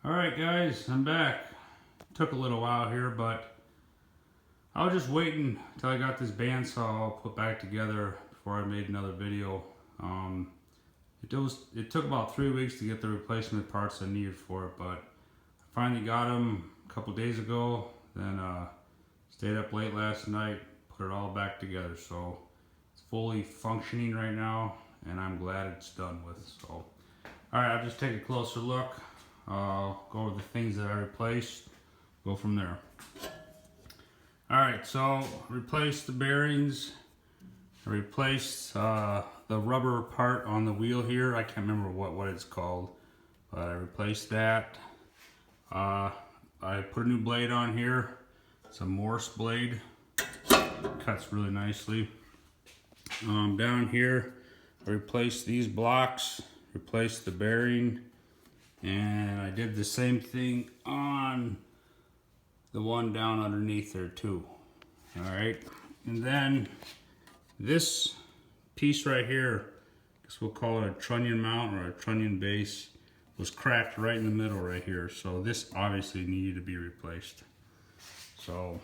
Alright guys, I'm back. Took a little while here, but I was just waiting until I got this bandsaw all put back together before I made another video. It took about 3 weeks to get the replacement parts I needed for it, but I finally got them a couple days ago. Then stayed up late last night, put it all back together. So it's fully functioning right now, and I'm glad it's done with. So, alright, I'll just take a closer look. I'll go over the things that I replaced, go from there. Alright, so replaced the bearings, I replaced the rubber part on the wheel here. I can't remember what it's called, but I replaced that. I put a new blade on here. It's a Morse blade, cuts really nicely. Down here I replaced these blocks, replaced the bearing, and I did the same thing on the one down underneath there too. Alright, and then this piece right here, I guess we'll call it a trunnion mount or a trunnion base, was cracked right in the middle right here. So this obviously needed to be replaced. So,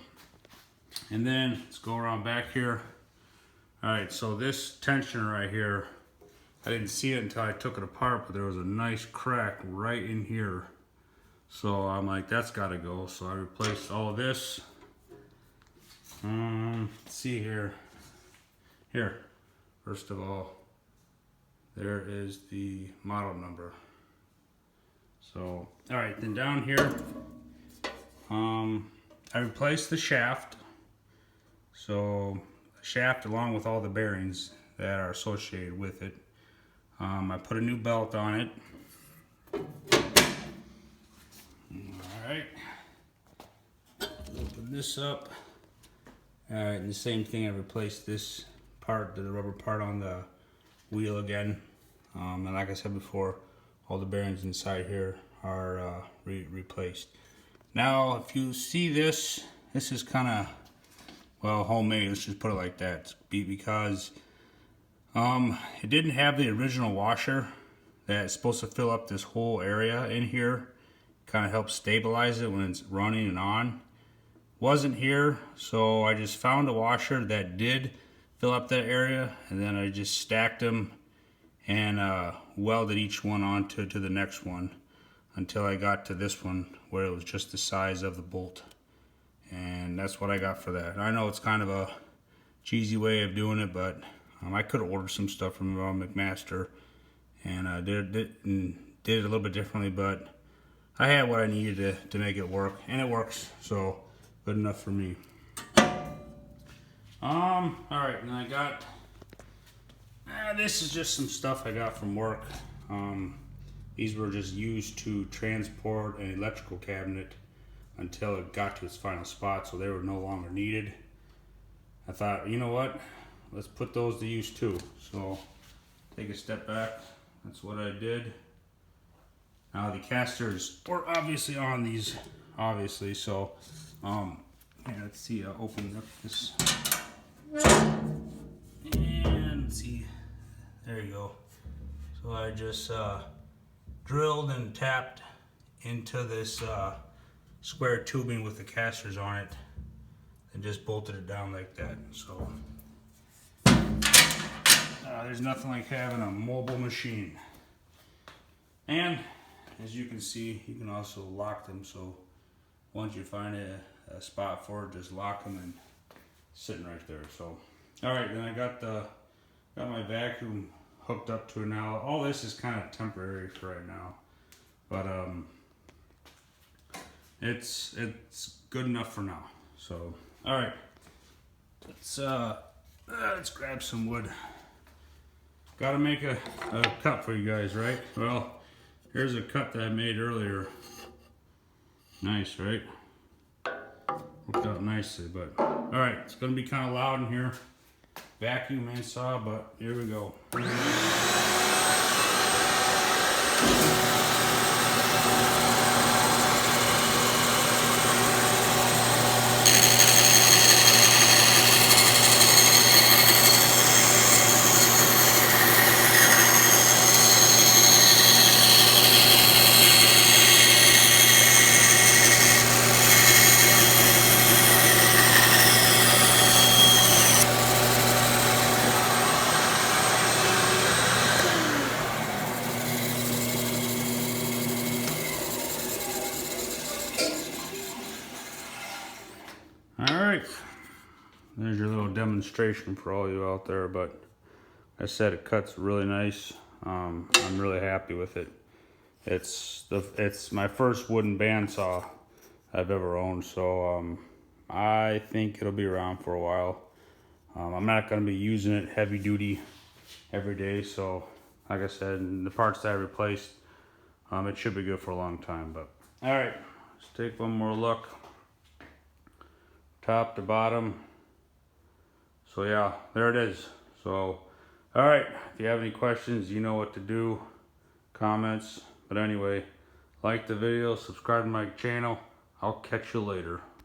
and then let's go around back here. Alright, so this tensioner right here, I didn't see it until I took it apart, but there was a nice crack right in here. So I'm like, that's gotta go. So I replaced all of this. Let's see here. Here, first of all, there is the model number. So, alright, then down here, I replaced the shaft. So, the shaft along with all the bearings that are associated with it. I put a new belt on it. Alright, open this up. Alright, and the same thing, I replaced this part, the rubber part on the wheel again. And like I said before, all the bearings inside here are replaced. Now, if you see this is kind of, well, homemade. Let's just put it like that. Because it didn't have the original washer that's supposed to fill up this whole area in here. Kind of helps stabilize it when it's running and on. Wasn't here, so I just found a washer that did fill up that area, and then I just stacked them and welded each one onto the next one until I got to this one where it was just the size of the bolt. And that's what I got for that. I know it's kind of a cheesy way of doing it, but I could have ordered some stuff from McMaster and did it a little bit differently, but I had what I needed to make it work, and it works, so good enough for me. Alright, and I got, this is just some stuff I got from work. These were just used to transport an electrical cabinet until it got to its final spot, so they were no longer needed. I thought, you know what, let's put those to use too. So, take a step back, that's what I did. Now the casters were obviously on these, obviously, so, here, let's see, I'll open up this, and let's see, there you go. So I just drilled and tapped into this square tubing with the casters on it and just bolted it down like that. So there's nothing like having a mobile machine. And as you can see, you can also lock them, so once you find a spot for it, just lock them and sitting right there. So alright, then I got my vacuum hooked up to it now. All this is kind of temporary for right now, but it's good enough for now. So alright, let's grab some wood. Gotta make a cut for you guys, right? Well, here's a cut that I made earlier. Nice, right? Worked out nicely, but alright, it's gonna be kind of loud in here. Vacuum and saw, but here we go. there's your little demonstration for all you out there, but I said it cuts really nice. I'm really happy with it. It's my first wooden bandsaw I've ever owned, so I think it'll be around for a while. I'm not going to be using it heavy duty every day, so like I said, the parts that I replaced, it should be good for a long time. But all right, let's take one more look, top to bottom. So yeah, there it is. So all right, if you have any questions, you know what to do, comments. But anyway, like the video, subscribe to my channel. I'll catch you later.